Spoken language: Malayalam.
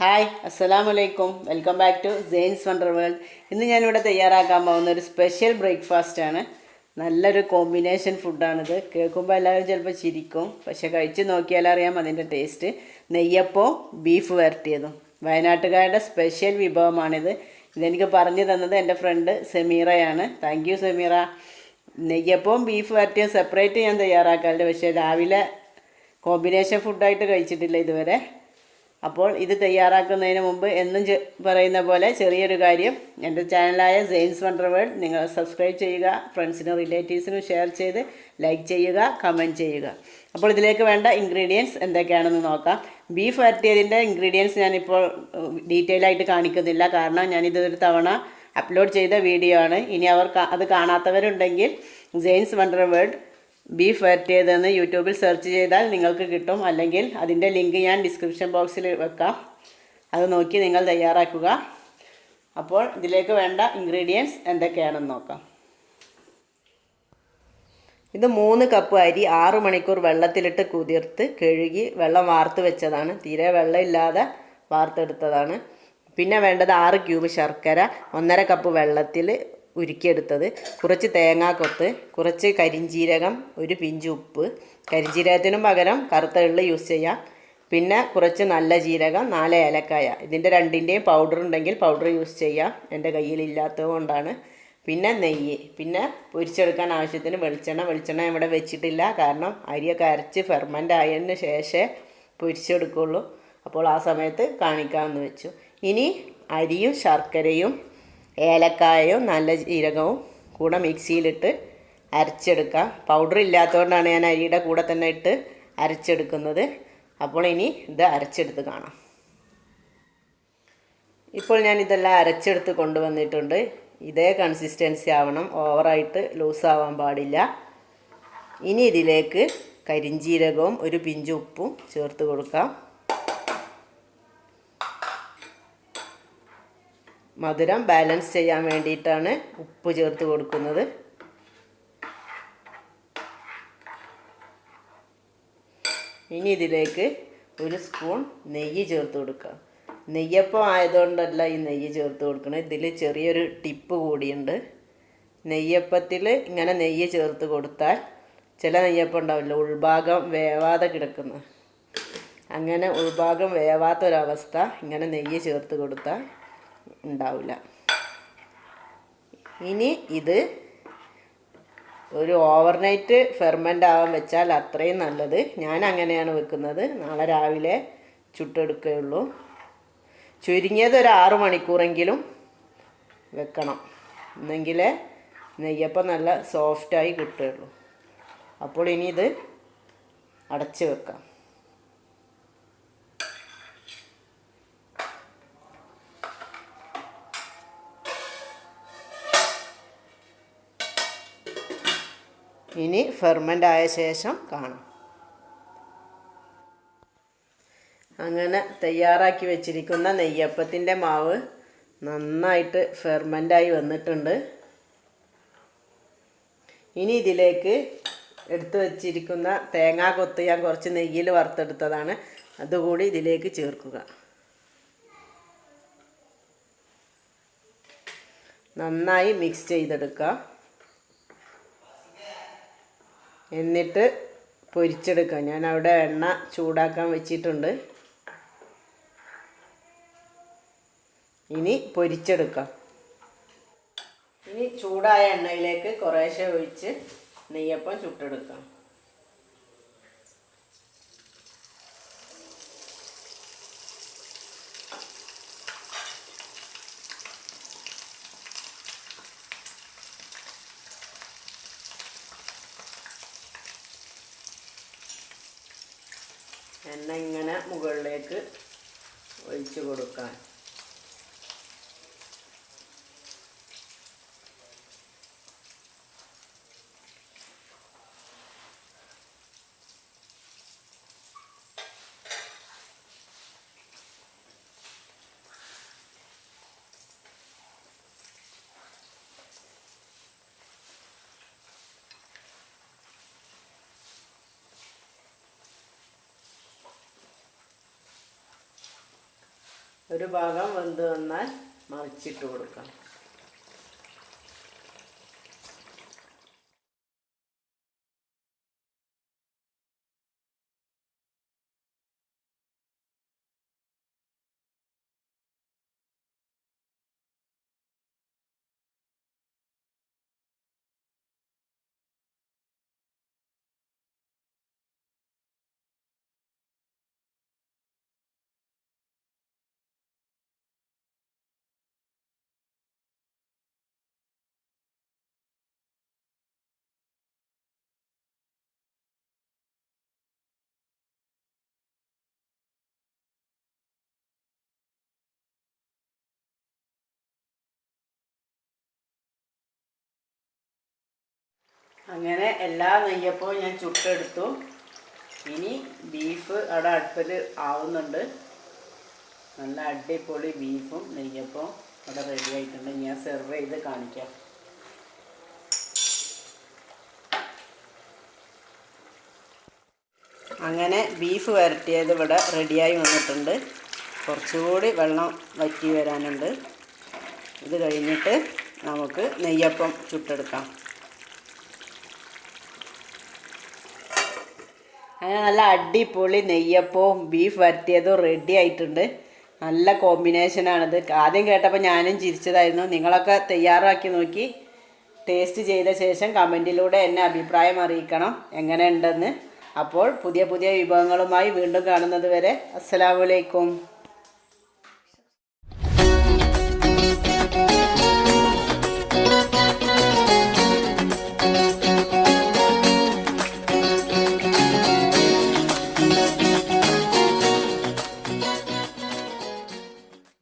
ഹായ് അസ്സലാമലൈക്കും welcome back to Sain's Wonder World. ഇന്ന് ഞാനിവിടെ തയ്യാറാക്കാൻ പോകുന്ന ഒരു സ്പെഷ്യൽ ബ്രേക്ക്ഫാസ്റ്റാണ്. നല്ലൊരു കോമ്പിനേഷൻ ഫുഡാണിത്. കേൾക്കുമ്പോൾ എല്ലാവരും ചിലപ്പോൾ ചിരിക്കും, പക്ഷെ കഴിച്ച് നോക്കിയാലറിയാം അതിൻ്റെ ടേസ്റ്റ്. നെയ്യപ്പവും ബീഫ് വരട്ടിയതും വയനാട്ടുകാരുടെ സ്പെഷ്യൽ വിഭവമാണിത്. ഇതെനിക്ക് പറഞ്ഞു തന്നത് എൻ്റെ ഫ്രണ്ട് സെമീറയാണ്. Thank you Sameera. നെയ്യപ്പവും ബീഫ് വരട്ടിയതും സെപ്പറേറ്റ് ഞാൻ തയ്യാറാക്കാറുണ്ട്, പക്ഷേ രാവിലെ കോമ്പിനേഷൻ ഫുഡായിട്ട് കഴിച്ചിട്ടില്ല ഇതുവരെ. അപ്പോൾ ഇത് തയ്യാറാക്കുന്നതിന് മുമ്പ് എന്നും പറയുന്ന പോലെ ചെറിയൊരു കാര്യം, എൻ്റെ ചാനലായ സെയിൻസ് വണ്ടർ വേൾഡ് നിങ്ങൾ സബ്സ്ക്രൈബ് ചെയ്യുക, ഫ്രണ്ട്സിനും റിലേറ്റീവ്സിനും ഷെയർ ചെയ്ത് ലൈക്ക് ചെയ്യുക, കമൻറ്റ് ചെയ്യുക. അപ്പോൾ ഇതിലേക്ക് വേണ്ട ഇൻഗ്രീഡിയൻസ് എന്തൊക്കെയാണെന്ന് നോക്കാം. ബീഫ് വരട്ടിയതിൻ്റെ ഇൻഗ്രീഡിയൻസ് ഞാനിപ്പോൾ ഡീറ്റെയിൽ ആയിട്ട് കാണിക്കുന്നില്ല, കാരണം ഞാനിതൊരു തവണ അപ്ലോഡ് ചെയ്ത വീഡിയോ ആണ്. ഇനി അത് കാണാത്തവരുണ്ടെങ്കിൽ സെയിൻസ് വണ്ടർ വേൾഡ് ബീഫ് വരട്ടിയതെന്ന് യൂട്യൂബിൽ സെർച്ച് ചെയ്താൽ നിങ്ങൾക്ക് കിട്ടും, അല്ലെങ്കിൽ അതിൻ്റെ ലിങ്ക് ഞാൻ ഡിസ്ക്രിപ്ഷൻ ബോക്സിൽ വെക്കാം. അത് നോക്കി നിങ്ങൾ തയ്യാറാക്കുക. അപ്പോൾ ഇതിലേക്ക് വേണ്ട ഇൻഗ്രീഡിയൻസ് എന്തൊക്കെയാണെന്ന് നോക്കാം. ഇത് 3 കപ്പ് അരി 6 മണിക്കൂർ വെള്ളത്തിലിട്ട് കുതിർത്ത് കഴുകി വെള്ളം വാർത്ത് വെച്ചതാണ്. തീരെ വെള്ളമില്ലാതെ വാർത്തെടുത്തതാണ്. പിന്നെ വേണ്ടത് 6 ക്യൂബ് ശർക്കര, 1.5 കപ്പ് വെള്ളത്തിൽ ഉരുക്കിയെടുത്തത്, കുറച്ച് തേങ്ങാക്കൊത്ത്, കുറച്ച് കരിഞ്ജീരകം, ഒരു പിഞ്ച് ഉപ്പ്, കരിഞ്ജീരകത്തിനും പകരം കറുത്ത എള്ള് യൂസ് ചെയ്യാം, പിന്നെ കുറച്ച് നല്ല ജീരകം, 4 ഏലക്കായ. ഇതിൻ്റെ രണ്ടിൻ്റെയും പൗഡർ ഉണ്ടെങ്കിൽ പൗഡർ യൂസ് ചെയ്യാം, എൻ്റെ കയ്യിലില്ലാത്തത് കൊണ്ടാണ്. പിന്നെ നെയ്യ്, പിന്നെ പൊരിച്ചെടുക്കാൻ ആവശ്യത്തിന് വെളിച്ചെണ്ണ ഇവിടെ വെച്ചിട്ടില്ല, കാരണം അരിയൊക്കെ അരച്ച് ഫെർമെൻ്റ് ആയതിന് ശേഷമേ പൊരിച്ചെടുക്കുള്ളൂ. അപ്പോൾ ആ സമയത്ത് കാണിക്കാമെന്ന് വെച്ചു. ഇനി അരിയും ശർക്കരയും ഏലക്കായയും നല്ല ജീരകവും കൂടെ മിക്സിയിലിട്ട് അരച്ചെടുക്കാം. പൗഡർ ഇല്ലാത്തതുകൊണ്ടാണ് ഞാൻ അരിയുടെ കൂടെ തന്നെ ഇട്ട് അരച്ചെടുക്കുന്നത്. അപ്പോൾ ഇനി ഇത് അരച്ചെടുത്ത് കാണാം. ഇപ്പോൾ ഞാൻ ഇതെല്ലാം അരച്ചെടുത്ത് കൊണ്ടുവന്നിട്ടുണ്ട്. ഇതേ കൺസിസ്റ്റൻസി ആവണം, ഓവറായിട്ട് ലൂസാവാൻ പാടില്ല. ഇനി ഇതിലേക്ക് കരിഞ്ജീരകവും ഒരു പിഞ്ച് ഉപ്പും ചേർത്ത് കൊടുക്കാം. മധുരം ബാലൻസ് ചെയ്യാൻ വേണ്ടിയിട്ടാണ് ഉപ്പ് ചേർത്ത് കൊടുക്കുന്നത്. ഇനി ഇതിലേക്ക് ഒരു സ്പൂൺ നെയ്യ് ചേർത്ത് കൊടുക്കുക. നെയ്യപ്പം ആയതുകൊണ്ടല്ല ഈ നെയ്യ് ചേർത്ത് കൊടുക്കുന്നത്, ഇതിൽ ചെറിയൊരു ടിപ്പ് കൂടിയുണ്ട്. നെയ്യപ്പത്തിൽ ഇങ്ങനെ നെയ്യ് ചേർത്ത് കൊടുത്താൽ ചില നെയ്യപ്പം ഉണ്ടാവില്ല ഉൾഭാഗം വേവാതെ കിടക്കുന്നത്, അങ്ങനെ ഉൾഭാഗം വേവാത്തൊരവസ്ഥ ഇങ്ങനെ നെയ്യ് ചേർത്ത് കൊടുത്താൽ ഉണ്ടാവില്ല. ഇനി ഇത് ഒരു ഓവർനൈറ്റ് ഫെർമെൻ്റ് ആവാൻ വെച്ചാൽ അത്രയും നല്ലത്. ഞാൻ അങ്ങനെയാണ് വെക്കുന്നത്. നാളെ രാവിലെ ചുട്ടെടുക്കുകയുള്ളൂ. ചുരുങ്ങിയത് ഒരു 6 മണിക്കൂറെങ്കിലും വെക്കണം, എന്നെങ്കിലേ നെയ്യപ്പം നല്ല സോഫ്റ്റായി കിട്ടുകയുള്ളൂ. അപ്പോൾ ഇനി ഇത് അടച്ച് വെക്കാം. ഇനി ഫെർമെൻ്റ് ആയ ശേഷം കാണാം. അങ്ങനെ തയ്യാറാക്കി വെച്ചിരിക്കുന്ന നെയ്യപ്പത്തിൻ്റെ മാവ് നന്നായിട്ട് ഫെർമെൻ്റായി വന്നിട്ടുണ്ട്. ഇനി ഇതിലേക്ക് എടുത്തു വച്ചിരിക്കുന്ന തേങ്ങാക്കൊത്ത് ഞാൻ കുറച്ച് നെയ്യിൽ വറുത്തെടുത്തതാണ്, അതുകൂടി ഇതിലേക്ക് ചേർക്കുക. നന്നായി മിക്സ് ചെയ്തെടുക്കുക. എന്നിട്ട് പൊരിച്ചെടുക്കാം. ഞാൻ അവിടെ എണ്ണ ചൂടാക്കാൻ വെച്ചിട്ടുണ്ട്. ഇനി പൊരിച്ചെടുക്കാം. ഇനി ചൂടായ എണ്ണയിലേക്ക് കുറേശ്ശെ ഒഴിച്ച് നെയ്യപ്പം ചുട്ടെടുക്കാം. എണ്ണ ഇങ്ങനെ മുകളിലേക്ക് ഒഴിച്ച് കൊടുക്കാൻ. ഒരു ഭാഗം വെന്ത് വന്നാൽ മറിച്ചിട്ട് കൊടുക്കാം. അങ്ങനെ എല്ലാ നെയ്യപ്പവും ഞാൻ ചുട്ടെടുത്തു. ഇനി ബീഫ് അവിടെ അടുപ്പിൽ ആവുന്നുണ്ട്. നല്ല അടിപൊളി ബീഫും നെയ്യപ്പവും അവിടെ റെഡി ആയിട്ടുണ്ട്. ഞാൻ സെർവ് ചെയ്ത് കാണിക്കാം. അങ്ങനെ ബീഫ് വരട്ടിയത് ഇവിടെ റെഡിയായി വന്നിട്ടുണ്ട്. കുറച്ചുകൂടി വെള്ളം വറ്റി വരാനുണ്ട്. ഇത് കഴിഞ്ഞിട്ട് നമുക്ക് നെയ്യപ്പം ചുട്ടെടുക്കാം. അങ്ങനെ നല്ല അടിപൊളി നെയ്യപ്പവും ബീഫ് വരട്ടിയതും റെഡി ആയിട്ടുണ്ട്. നല്ല കോമ്പിനേഷനാണിത്. ആദ്യം കേട്ടപ്പോൾ ഞാനും ചിരിച്ചതായിരുന്നു. നിങ്ങളൊക്കെ തയ്യാറാക്കി നോക്കി ടേസ്റ്റ് ചെയ്ത ശേഷം കമൻറ്റിലൂടെ എന്നെ അഭിപ്രായം അറിയിക്കണം എങ്ങനെയുണ്ടെന്ന്. അപ്പോൾ പുതിയ പുതിയ വിഭവങ്ങളുമായി വീണ്ടും കാണുന്നത് വരെ അസ്സലാമു അലൈക്കും.